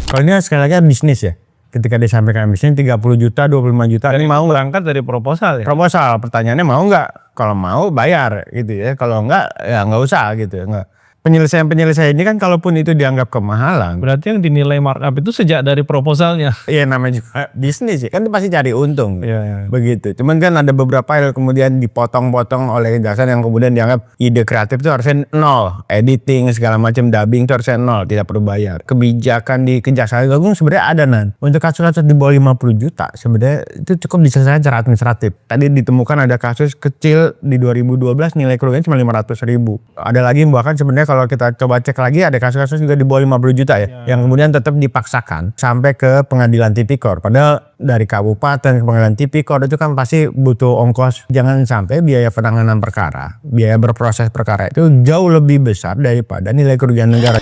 Kalau ini sekali lagi bisnis ya. Ketika disampaikan bisnis 30 juta, 25 juta. Ini Ini mau nggak? berangkat dari proposal ya? Proposal, pertanyaannya mau nggak? Kalau mau bayar gitu ya. Kalau enggak ya nggak usah gitu. Enggak. Penyelesaian ini kan kalaupun itu dianggap kemahalan. Berarti yang dinilai markup itu sejak dari proposalnya. Iya namanya juga bisnis ya. Kan pasti cari untung. Iya. Begitu. Cuman kan ada beberapa yang kemudian dipotong-potong oleh kejaksaan yang kemudian dianggap ide kreatif itu harusnya 0. Editing segala macam dubbing itu harusnya 0. Tidak perlu bayar. Kebijakan di Kejaksaan Agung sebenarnya ada Untuk kasus-kasus di bawah 50 juta sebenarnya itu cukup diselesaikan secara administratif. Tadi ditemukan ada kasus kecil di 2012 nilai kerugian cuma 500.000. Ada lagi bahkan sebenarnya kalau kita coba cek lagi ada kasus-kasus juga di bawah 50 juta ya. Yang kemudian tetap dipaksakan sampai ke pengadilan tipikor. Padahal dari kabupaten ke pengadilan tipikor itu kan pasti butuh ongkos. Jangan sampai biaya penanganan perkara, biaya berproses perkara itu jauh lebih besar daripada nilai kerugian negara.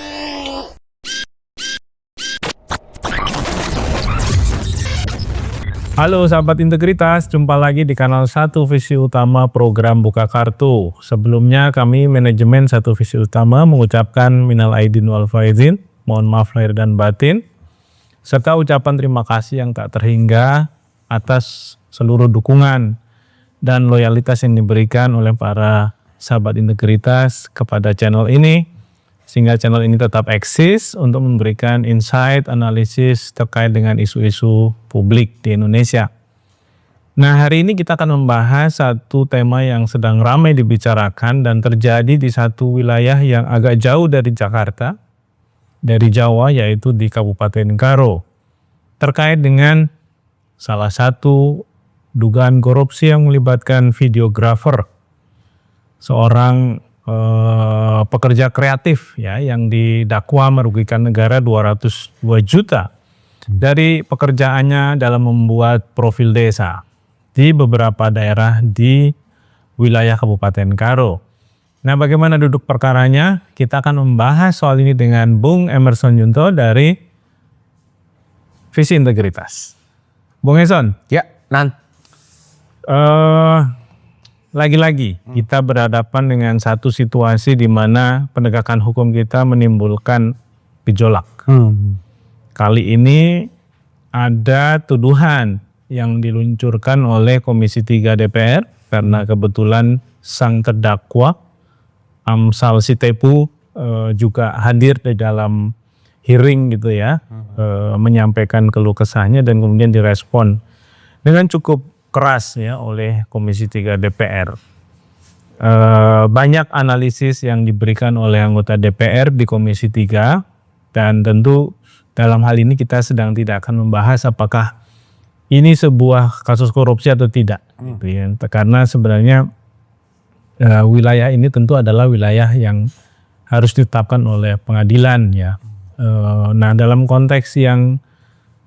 Halo sahabat integritas, jumpa lagi di kanal Satu Visi Utama program Buka Kartu. Sebelumnya kami manajemen Satu Visi Utama mengucapkan minal aidin wal faizin, mohon maaf lahir dan batin, serta ucapan terima kasih yang tak terhingga atas seluruh dukungan dan loyalitas yang diberikan oleh para sahabat integritas kepada channel ini, sehingga channel ini tetap eksis untuk memberikan insight, analisis terkait dengan isu-isu publik di Indonesia. Nah, hari ini kita akan membahas satu tema yang sedang ramai dibicarakan dan terjadi di satu wilayah yang agak jauh dari Jakarta, dari Jawa, yaitu di Kabupaten Karo. Terkait dengan salah satu dugaan korupsi yang melibatkan videografer, seorang pekerja kreatif ya yang didakwa merugikan negara 202 juta dari pekerjaannya dalam membuat profil desa di beberapa daerah di wilayah Kabupaten Karo. Nah, bagaimana duduk perkaranya? Kita akan membahas soal ini dengan Bung Emerson Yunto dari Visi Integritas. Bung Emerson. Ya, Lagi-lagi kita berhadapan dengan satu situasi di mana penegakan hukum kita menimbulkan gejolak. Kali ini ada tuduhan yang diluncurkan oleh Komisi 3 DPR karena kebetulan sang terdakwa Amsal Sitepu juga hadir di dalam hearing gitu ya, menyampaikan keluh kesahnya dan kemudian direspon dengan cukup keras ya oleh Komisi 3 DPR. Banyak analisis yang diberikan oleh anggota DPR di Komisi 3 dan tentu dalam hal ini kita sedang tidak akan membahas apakah ini sebuah kasus korupsi atau tidak. Gitu ya. Karena sebenarnya wilayah ini tentu adalah wilayah yang harus ditetapkan oleh pengadilan ya. Nah, dalam konteks yang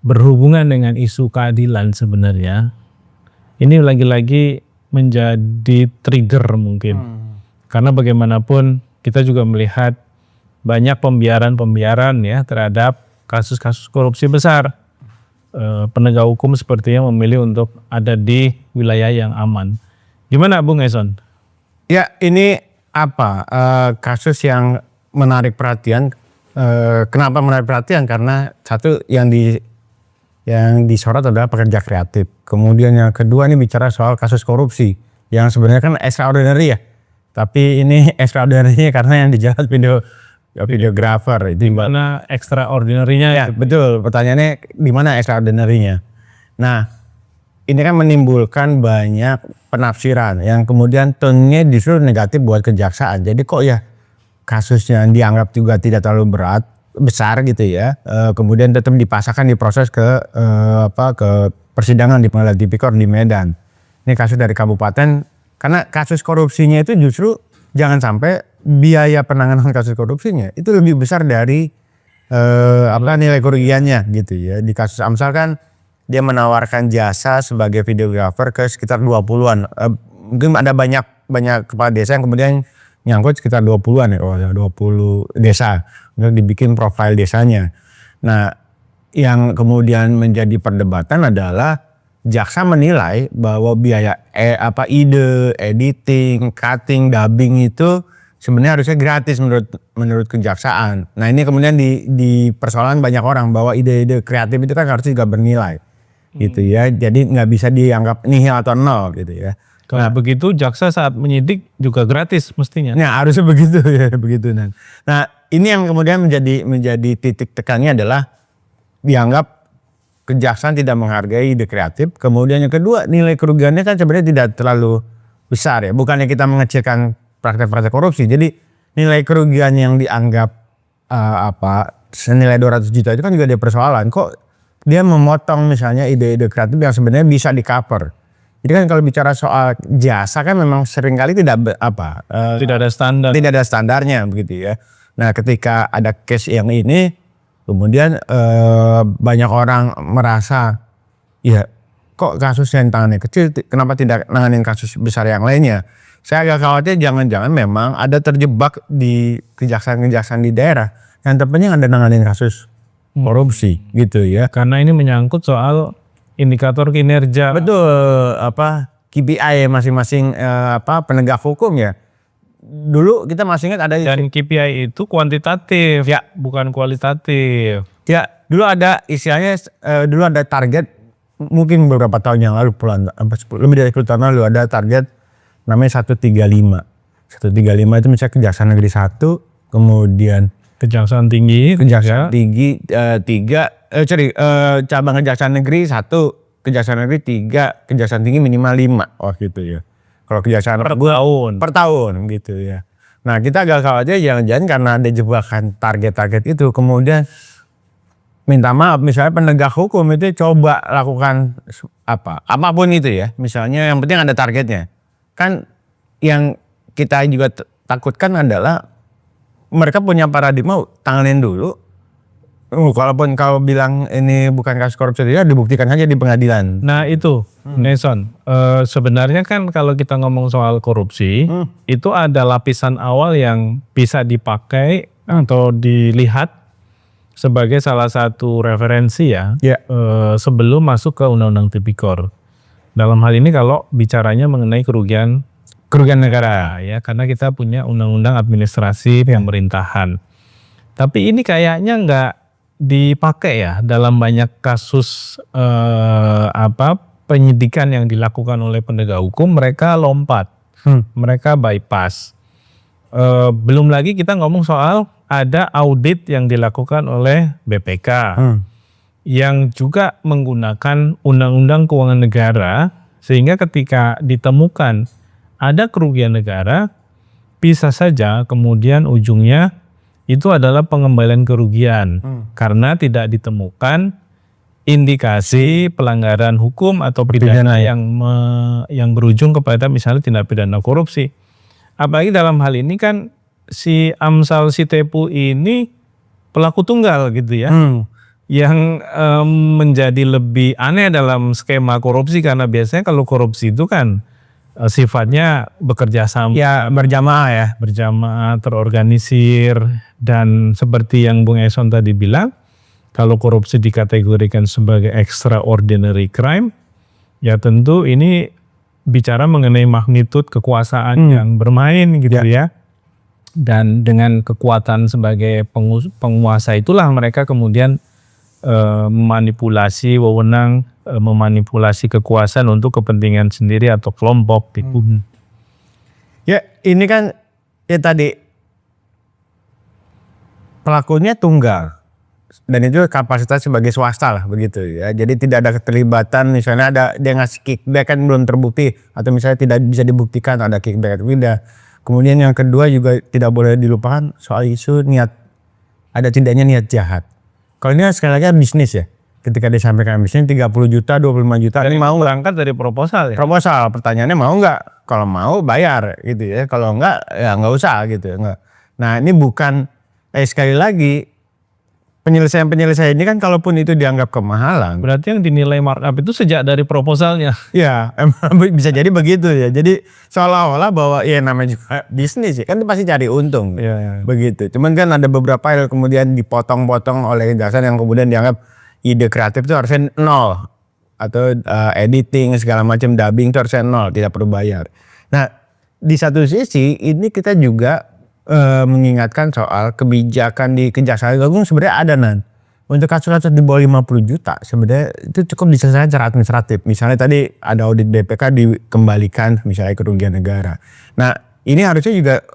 berhubungan dengan isu keadilan sebenarnya ini lagi-lagi menjadi trigger mungkin. Karena bagaimanapun kita juga melihat banyak pembiaran ya terhadap kasus-kasus korupsi besar. Penegak hukum sepertinya memilih untuk ada di wilayah yang aman. Gimana Bung Eson? Ya, ini kasus yang menarik perhatian. Kenapa menarik perhatian? Karena satu yang disorot adalah pekerja kreatif. Kemudian yang kedua ini bicara soal kasus korupsi yang sebenarnya kan extraordinary ya. Tapi ini extraordinary karena yang dijerat videografer itu. Di mana extraordinary-nya? Ya, betul. Pertanyaannya di mana extraordinary-nya? Nah, ini kan menimbulkan banyak penafsiran yang kemudian tone-nya justru negatif buat kejaksaan. Jadi kok ya kasusnya dianggap juga tidak terlalu besar gitu ya, kemudian tetap dipasarkan diproses ke persidangan di pengadilan tipikor di Medan. Ini kasus dari kabupaten, karena kasus korupsinya itu justru jangan sampai biaya penanganan kasus korupsinya itu lebih besar dari nilai kerugiannya gitu ya. Di kasus Amsal kan dia menawarkan jasa sebagai videografer ke sekitar 20-an. Mungkin ada banyak kepala desa yang kemudian nyangkut sekitar 20-an ya, 20 desa untuk dibikin profil desanya. Nah, yang kemudian menjadi perdebatan adalah jaksa menilai bahwa biaya ide, editing, cutting, dubbing itu sebenarnya harusnya gratis menurut kejaksaan. Nah ini kemudian di persoalan banyak orang bahwa ide-ide kreatif itu kan harus juga bernilai gitu ya. Jadi nggak bisa dianggap nihil atau nol gitu ya. Kalau begitu jaksa saat menyidik juga gratis mestinya. Nah harusnya begitu ya begitu. Nah ini yang kemudian menjadi titik tekannya adalah dianggap kejaksaan tidak menghargai ide kreatif. Kemudian yang kedua nilai kerugiannya kan sebenarnya tidak terlalu besar ya. Bukannya kita mengecilkan praktek-praktek korupsi. Jadi nilai kerugian yang dianggap senilai 200 juta itu kan juga ada persoalan. Kok dia memotong misalnya ide-ide kreatif yang sebenarnya bisa di cover. Jadi kan kalau bicara soal jasa kan memang seringkali tidak Tidak ada standar. Tidak ada standarnya begitu ya. Nah ketika ada case yang ini kemudian banyak orang merasa ya kok kasus yang tangannya kecil kenapa tidak nanganin kasus besar yang lainnya. Saya agak khawatir jangan-jangan memang ada terjebak di kejaksaan-kejaksaan di daerah yang terpenting ada nanganin kasus korupsi gitu ya. Karena ini menyangkut soal indikator kinerja. Betul, KPI masing-masing penegak hukum ya. Dulu kita masih ingat ada Dan KPI itu kuantitatif, ya, bukan kualitatif. Ya, dulu ada istilahnya dulu ada target mungkin beberapa tahun yang lalu lebih dari 10 tahun lalu ada target namanya 135. 135 itu misalnya Kejaksaan Negeri 1, kemudian Kejaksaan Tinggi, Kejaksaan Tinggi 3, cabang Kejaksaan Negeri 1, Kejaksaan Negeri 3, Kejaksaan Tinggi minimal 5 waktu itu ya. Kalau Kejaksaan per tahun gitu ya. Nah kita agak khawatir jangan-jangan karena ada jebakan target-target itu kemudian minta maaf misalnya penegak hukum itu coba lakukan apapun itu ya. Misalnya yang penting ada targetnya. Kan yang kita juga takutkan adalah mereka punya paradigma tanganin dulu. Kalaupun kau bilang ini bukan kasus korupsi ya dibuktikan aja di pengadilan. Nah itu Nelson, sebenarnya kan kalau kita ngomong soal korupsi itu ada lapisan awal yang bisa dipakai atau dilihat sebagai salah satu referensi ya. Sebelum masuk ke Undang-Undang Tipikor. Dalam hal ini kalau bicaranya mengenai kerugian negara ya, karena kita punya Undang-Undang Administrasi Pemerintahan. Tapi ini kayaknya nggak dipakai ya dalam banyak kasus penyidikan yang dilakukan oleh penegak hukum. Mereka lompat, mereka bypass. Belum lagi kita ngomong soal ada audit yang dilakukan oleh BPK yang juga menggunakan Undang-Undang Keuangan Negara sehingga ketika ditemukan ada kerugian negara bisa saja kemudian ujungnya itu adalah pengembalian kerugian karena tidak ditemukan indikasi pelanggaran hukum atau pidana yang berujung kepada misalnya tindak pidana korupsi. Apalagi dalam hal ini kan si Amsal Sitepu ini pelaku tunggal gitu ya. Yang menjadi lebih aneh dalam skema korupsi karena biasanya kalau korupsi itu kan sifatnya bekerja sama. Ya berjamaah ya. Berjamaah, terorganisir dan seperti yang Bung Eson tadi bilang kalau korupsi dikategorikan sebagai extraordinary crime ya tentu ini bicara mengenai magnitud kekuasaan yang bermain gitu ya. Dan dengan kekuatan sebagai penguasa itulah mereka kemudian memanipulasi wewenang, memanipulasi kekuasaan untuk kepentingan sendiri atau kelompok gitu. Ya ini kan ya tadi pelakunya tunggal dan itu kapasitas sebagai swasta lah begitu ya. Jadi tidak ada keterlibatan misalnya ada dia ngasih kickback kan belum terbukti atau misalnya tidak bisa dibuktikan ada kickback atau tidak. Kemudian yang kedua juga tidak boleh dilupakan soal isu ada tidaknya niat jahat. Kalau ini sekali lagi bisnis ya. Ketika disampaikan bisnis 30 juta, 25 juta. Ini mau berangkat dari proposal ya? Proposal, pertanyaannya mau nggak? Kalau mau bayar gitu ya. Kalau enggak ya nggak usah gitu. Enggak. Nah ini bukan, sekali lagi penyelesaian ini kan kalaupun itu dianggap kemahalan. Berarti yang dinilai markup itu sejak dari proposalnya. Ya emang bisa jadi begitu ya. Jadi seolah-olah bahwa ya namanya juga bisnis ya. Kan itu pasti cari untung. Begitu. Cuman kan ada beberapa hal kemudian dipotong-potong oleh kejaksaan yang kemudian dianggap ide kreatif itu harusnya 0. Atau editing segala macam dubbing itu harusnya 0. Tidak perlu bayar. Nah di satu sisi ini kita juga mengingatkan soal kebijakan di Kejaksaan Agung sebenarnya ada untuk kasus-kasus di bawah 50 juta sebenarnya itu cukup diselesaikan secara administratif. Misalnya tadi ada audit BPK dikembalikan misalnya kerugian negara. Nah ini harusnya juga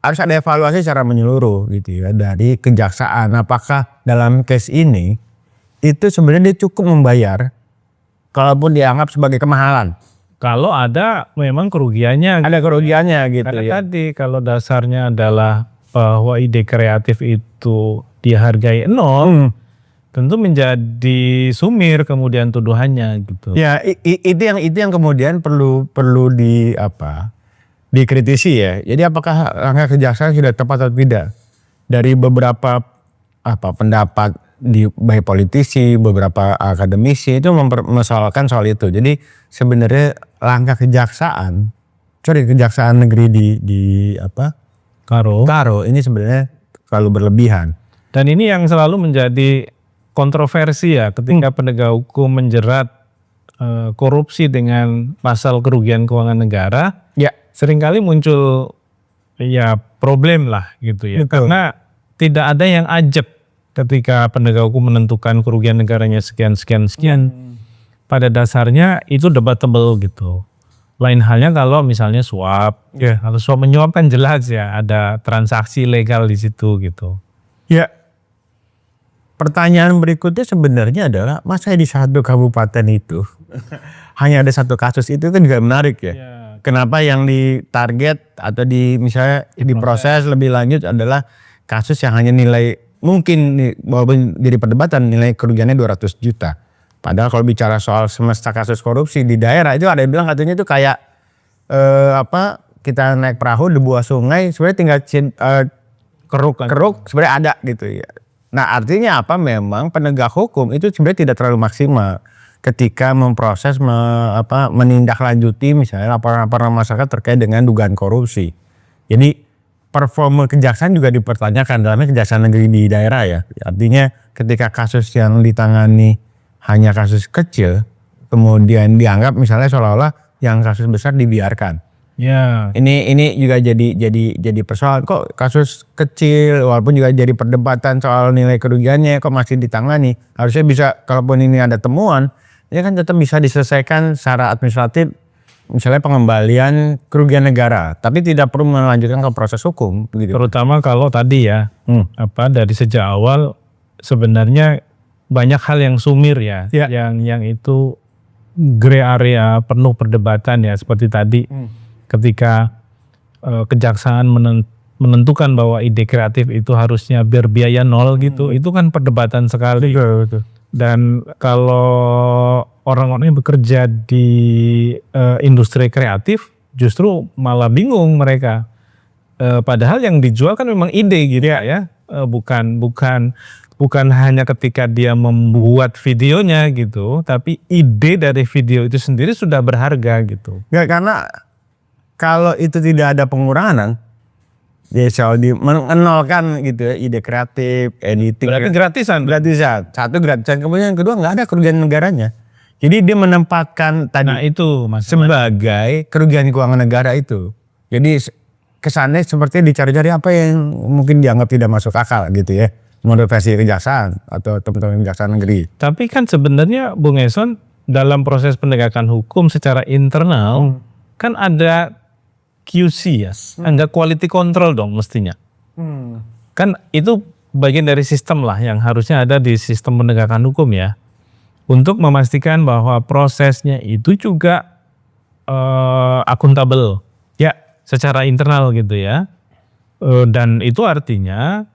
harus ada evaluasi secara menyeluruh gitu ya dari kejaksaan. Apakah dalam case ini itu sebenarnya dia cukup membayar kalaupun dianggap sebagai kemahalan. Kalau ada memang kerugiannya. Ada kerugiannya gitu Karena ya. tadi kalau dasarnya adalah bahwa ide kreatif itu dihargai nol, tentu menjadi sumir kemudian tuduhannya gitu. Ya itu yang kemudian perlu dikritisi ya. Jadi apakah langkah kejaksaan sudah tepat atau tidak? Dari beberapa pendapat di baik politisi, beberapa akademisi itu mempermasalahkan soal itu. Jadi sebenarnya langkah kejaksaan negeri di Karo ini sebenarnya terlalu berlebihan. Dan ini yang selalu menjadi kontroversi ya ketika penegak hukum menjerat korupsi dengan pasal kerugian keuangan negara. Ya, Seringkali muncul ya problem lah gitu ya. Betul. Karena tidak ada yang ajeb ketika penegak hukum menentukan kerugian negaranya sekian. Pada dasarnya itu debatable gitu. Lain halnya kalau misalnya suap. Ya. Kalau suap menyuap kan jelas ya ada transaksi legal di situ gitu. Ya. Pertanyaan berikutnya sebenarnya adalah masa di satu kabupaten itu hanya ada satu kasus itu kan juga menarik ya. Kenapa yang ditarget atau misalnya diproses lebih lanjut adalah kasus yang hanya nilai mungkin walaupun jadi perdebatan nilai kerugiannya 200 juta. Padahal kalau bicara soal semesta kasus korupsi di daerah itu ada yang bilang katanya itu kayak kita naik perahu di bawah sungai sebenarnya tinggal keruk sebenarnya ada gitu ya. Nah artinya apa memang penegak hukum itu sebenarnya tidak terlalu maksimal ketika memproses menindaklanjuti misalnya laporan-laporan masyarakat terkait dengan dugaan korupsi. Jadi performa kejaksaan juga dipertanyakan dalamnya kejaksaan negeri di daerah ya. Artinya ketika kasus yang ditangani hanya kasus kecil kemudian dianggap misalnya seolah-olah yang kasus besar dibiarkan. Ya. Ini juga jadi persoalan kok kasus kecil walaupun juga jadi perdebatan soal nilai kerugiannya kok masih ditangani. Harusnya bisa kalaupun ini ada temuan ini kan tetap bisa diselesaikan secara administratif misalnya pengembalian kerugian negara tapi tidak perlu melanjutkan ke proses hukum begitu. Terutama kalau tadi ya dari sejak awal sebenarnya banyak hal yang sumir ya. Yang itu gray area penuh perdebatan ya seperti tadi. Ketika kejaksaan menentukan bahwa ide kreatif itu harusnya berbiaya nol gitu, itu kan perdebatan sekali. Betul. Dan kalau orang-orang yang bekerja di industri kreatif justru malah bingung mereka. Padahal yang dijual kan memang ide gitu ya, bukan hanya ketika dia membuat videonya gitu, tapi ide dari video itu sendiri sudah berharga gitu. Nggak, karena kalau itu tidak ada pengurangan, ya soal mengenolkan gitu ya, ide kreatif, editing. Berarti gratisan. Satu gratisan, kemudian yang kedua nggak ada kerugian negaranya. Jadi dia menempatkan tadi itu sebagai kerugian keuangan negara itu. Jadi kesannya seperti dicari-cari apa yang mungkin dianggap tidak masuk akal gitu ya. Menurut versi kejaksaan atau teman-teman kejaksaan negeri. Tapi kan sebenarnya Bung Eson dalam proses penegakan hukum secara internal kan ada QC ya, ada quality control dong mestinya. Kan itu bagian dari sistem lah yang harusnya ada di sistem penegakan hukum ya. Untuk memastikan bahwa prosesnya itu juga akuntabel ya secara internal gitu ya. Dan itu artinya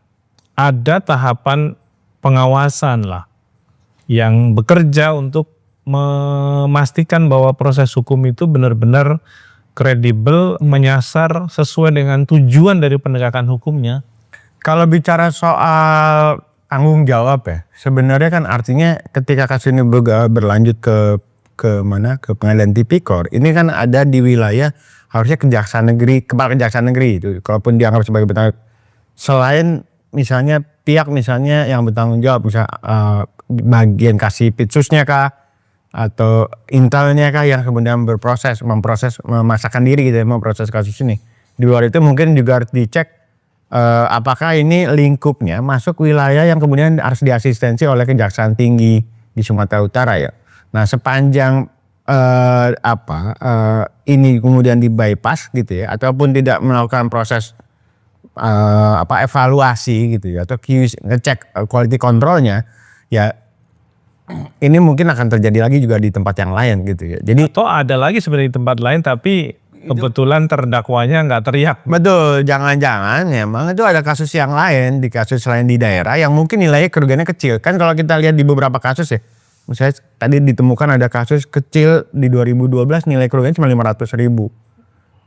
ada tahapan pengawasan lah yang bekerja untuk memastikan bahwa proses hukum itu benar-benar kredibel, menyasar sesuai dengan tujuan dari penegakan hukumnya. Kalau bicara soal tanggung jawab ya, sebenarnya kan artinya ketika kasus ini berlanjut ke pengadilan tipikor, ini kan ada di wilayah harusnya kejaksaan negeri, kepala kejaksaan negeri itu, kalaupun dianggap sebagai bertanggung selain misalnya pihak misalnya yang bertanggung jawab, misalnya bagian kasih pitsusnya kah, atau intelnya kah yang kemudian memproses, memasakkan diri gitu ya, memproses kasus ini. Di luar itu mungkin juga harus dicek apakah ini lingkupnya masuk wilayah yang kemudian harus diasistensi oleh Kejaksaan Tinggi di Sumatera Utara ya. Nah sepanjang ini kemudian di bypass gitu ya, ataupun tidak melakukan proses evaluasi gitu ya, atau ngecek quality controlnya ya, ini mungkin akan terjadi lagi juga di tempat yang lain gitu ya. Jadi Atau ada lagi sebenarnya di tempat lain tapi kebetulan terdakwanya nggak teriak. betul, jangan-jangan memang itu ada kasus yang lain, di kasus lain di daerah yang mungkin nilainya kerugiannya kecil. Kan kalau kita lihat di beberapa kasus ya, misalnya tadi ditemukan ada kasus kecil di 2012 nilai kerugiannya cuma 500.000.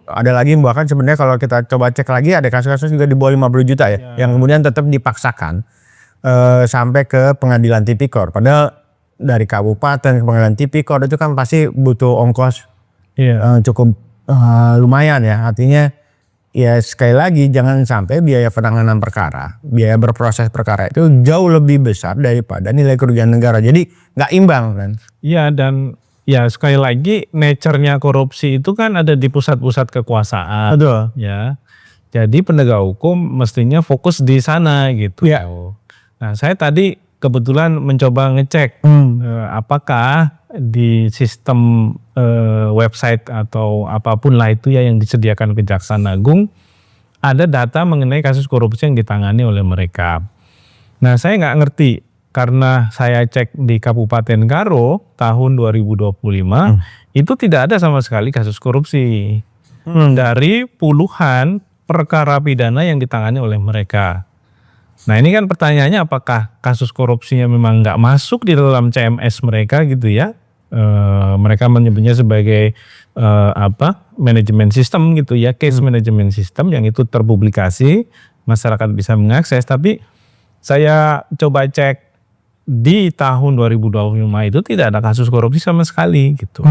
Ada lagi bahkan sebenarnya kalau kita coba cek lagi ada kasus-kasus juga di bawah 50 juta ya, yang kemudian tetap dipaksakan sampai ke pengadilan tipikor. Padahal dari kabupaten ke pengadilan tipikor itu kan pasti butuh ongkos cukup lumayan ya, artinya ya sekali lagi jangan sampai biaya penanganan perkara, biaya berproses perkara itu jauh lebih besar daripada nilai kerugian negara. Jadi nggak imbang kan. Iya, dan ya sekali lagi nature-nya korupsi itu kan ada di pusat-pusat kekuasaan. Betul. Ya. Jadi penegak hukum mestinya fokus di sana gitu. Ya. Nah, saya tadi kebetulan mencoba ngecek apakah di sistem website atau apapun lah itu ya yang disediakan Kejaksaan Agung ada data mengenai kasus korupsi yang ditangani oleh mereka. Nah, saya nggak ngerti karena saya cek di Kabupaten Karo tahun 2025 itu tidak ada sama sekali kasus korupsi dari puluhan perkara pidana yang ditangani oleh mereka. Nah, ini kan pertanyaannya apakah kasus korupsinya memang nggak masuk di dalam CMS mereka gitu ya? Mereka menyebutnya sebagai manajemen sistem gitu ya, case management system yang itu terpublikasi, masyarakat bisa mengakses. Tapi saya coba cek di tahun 2025 itu tidak ada kasus korupsi sama sekali gitu.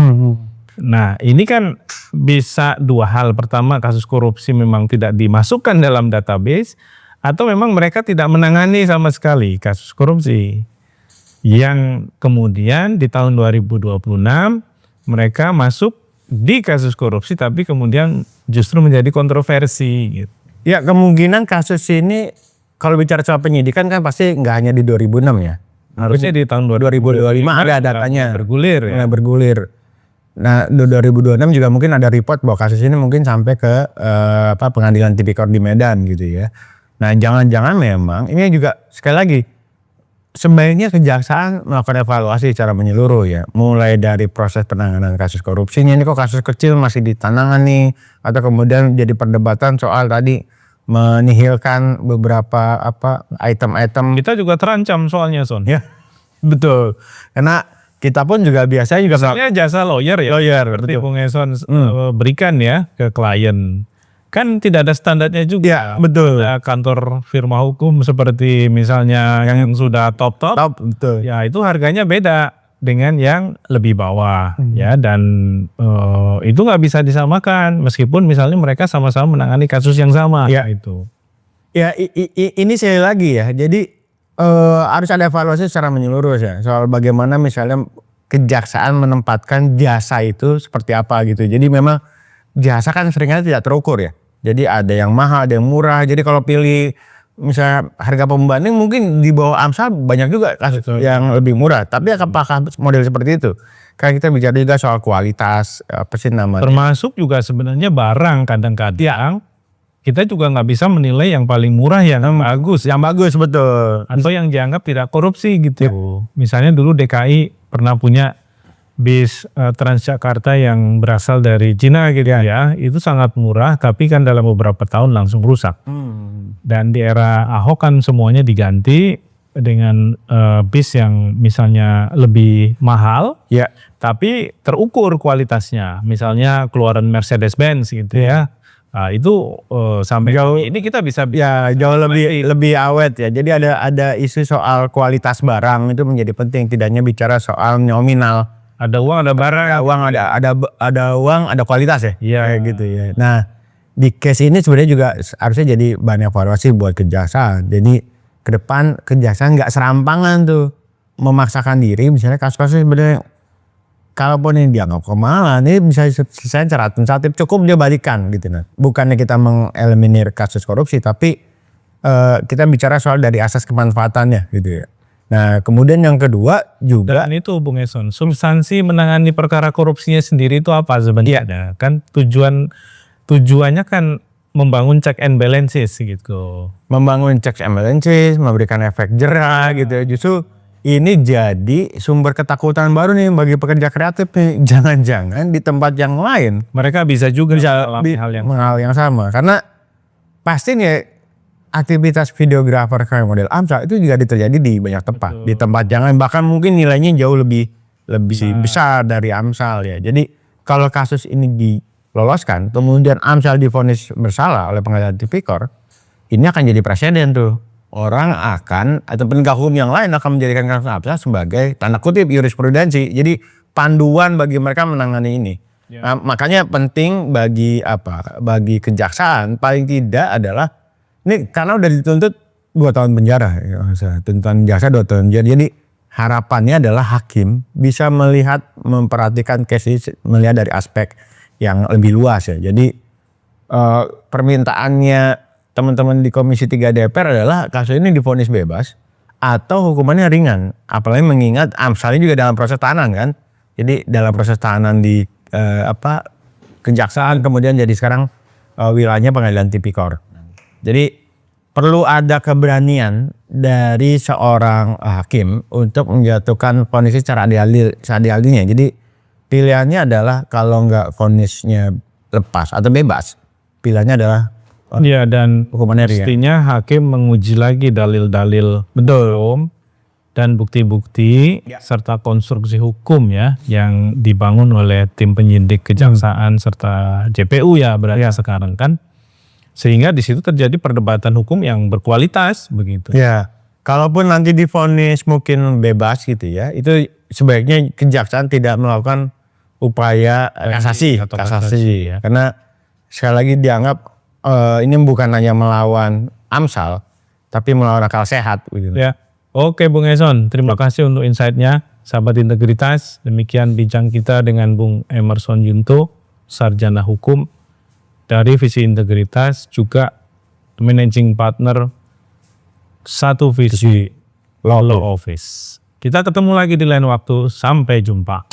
Nah, ini kan bisa dua hal. Pertama, kasus korupsi memang tidak dimasukkan dalam database, atau memang mereka tidak menangani sama sekali kasus korupsi. Yang kemudian di tahun 2026 mereka masuk di kasus korupsi tapi kemudian justru menjadi kontroversi gitu. Ya, kemungkinan kasus ini kalau bicara soal penyidikan kan pasti nggak hanya di 2006 ya. Harusnya di tahun 2025 ada datanya. Bergulir ya. Bergulir. Nah, 2026 juga mungkin ada report bahwa kasus ini mungkin sampai ke pengadilan tipikor di Medan gitu ya. Nah, jangan-jangan memang ini juga sekali lagi sebaiknya Kejaksaan melakukan evaluasi secara menyeluruh ya. Mulai dari proses penanganan kasus korupsinya, ini kok kasus kecil masih ditangani, atau kemudian jadi perdebatan soal tadi menihilkan beberapa item-item. Kita juga terancam soalnya, Son. Ya, betul. Karena kita pun juga biasanya juga misalnya jasa lawyer ya. Lawyer, seperti betul. Bung Eson berikan ya ke klien. Kan tidak ada standarnya juga. Ya, betul. Ada kantor firma hukum seperti misalnya yang sudah top, betul. ya itu harganya beda dengan yang lebih bawah ya, dan itu nggak bisa disamakan meskipun misalnya mereka sama-sama menangani kasus yang sama ya. Itu. Ya, ini sekali lagi ya. Jadi harus ada evaluasi secara menyeluruh ya soal bagaimana misalnya Kejaksaan menempatkan jasa itu seperti apa gitu. Jadi memang jasa kan seringkali tidak terukur ya. Jadi ada yang mahal, ada yang murah. Jadi kalau pilih misalnya harga pembanding mungkin di bawah AMSA banyak juga kasus yang lebih murah. Tapi apakah model seperti itu? Karena kita bicara juga soal kualitas, apa sih namanya? Termasuk juga sebenarnya barang kadang-kadang kita juga nggak bisa menilai yang paling murah yang bagus. Yang bagus betul. Atau yang dianggap tidak korupsi gitu. Misalnya dulu DKI pernah punya bis Transjakarta yang berasal dari Cina gitu ya, itu sangat murah tapi kan dalam beberapa tahun langsung rusak. Dan di era Ahok kan semuanya diganti dengan bis yang misalnya lebih mahal, ya, tapi terukur kualitasnya. Misalnya keluaran Mercedes-Benz gitu ya. Nah, itu sampai jauh ini kita bisa ya jauh lebih awet ya. Jadi ada isu soal kualitas barang itu menjadi penting, tidak hanya bicara soal nominal. Ada uang, ada barang, ada uang, ada kualitas ya. Iya gitu ya. Nah, di case ini sebenarnya juga harusnya jadi bahan evaluasi buat Kejaksaan. Jadi ke depan Kejaksaan nggak serampangan tuh memaksakan diri, misalnya kasus-kasus sebenarnya kalaupun ini dianggap kemahalan, ini bisa selesai secara administratif, cukup dia balikan gitu. Nah, bukannya kita mengeliminir kasus korupsi, tapi kita bicara soal dari asas kemanfaatannya gitu ya. Nah kemudian yang kedua juga Dan itu Bung Eson, substansi menangani perkara korupsinya sendiri itu apa sebenarnya? Kan tujuannya kan membangun check and balances gitu. membangun checks and balances, memberikan efek jerah gitu ya. Justru ini jadi sumber ketakutan baru nih bagi pekerja kreatif nih. Jangan-jangan di tempat yang lain Mereka bisa juga mengalami hal yang hal yang sama. Karena pasti nih aktivitas videografer kayak model AMSAL itu juga terjadi di banyak tempat. Di tempat jangan, bahkan mungkin nilainya jauh lebih besar dari AMSAL ya. Jadi kalau kasus ini diloloskan, kemudian AMSAL divonis bersalah oleh pengadilan tipikor, ini akan jadi presiden tuh. Orang akan, atau penegak hukum yang lain akan menjadikan kasus AMSAL sebagai tanda kutip jurisprudensi. Jadi panduan bagi mereka menangani ini. Nah, makanya penting bagi kejaksaan paling tidak adalah ini karena udah dituntut 2 tahun penjara, ya, tuntutan jaksa 2 tahun penjara. Jadi harapannya adalah hakim bisa melihat, memperhatikan case ini, melihat dari aspek yang lebih luas ya. Jadi permintaannya teman-teman di Komisi 3 DPR adalah kasus ini divonis bebas atau hukumannya ringan. Apalagi mengingat AMSAL ini juga dalam proses tahanan kan. Jadi dalam proses tahanan di kejaksaan kemudian jadi sekarang wilayahnya pengadilan tipikor. Jadi perlu ada keberanian dari seorang hakim untuk menjatuhkan vonis secara seadil-adilnya. Jadi pilihannya adalah kalau nggak vonisnya lepas atau bebas, pilihannya adalah dan hukumannya ringan. pastinya hakim menguji lagi dalil-dalil hukum dan bukti-bukti serta konstruksi hukum ya yang dibangun oleh tim penyidik kejaksaan serta JPU ya berarti sekarang kan. Sehingga di situ terjadi perdebatan hukum yang berkualitas begitu. Ya, kalaupun nanti divonis mungkin bebas gitu ya, itu sebaiknya kejaksaan tidak melakukan upaya kasasi ya. Karena sekali lagi dianggap ini bukan hanya melawan AMSAL, tapi melawan akal sehat. Gitu. Ya, oke Bung Eson, terima kasih untuk insight-nya, sahabat integritas. Demikian bincang kita dengan Bung Emerson Yunto, sarjana hukum dari Visi Integritas, juga managing partner Satu Visi Law Office. Kita ketemu lagi di lain waktu, sampai jumpa.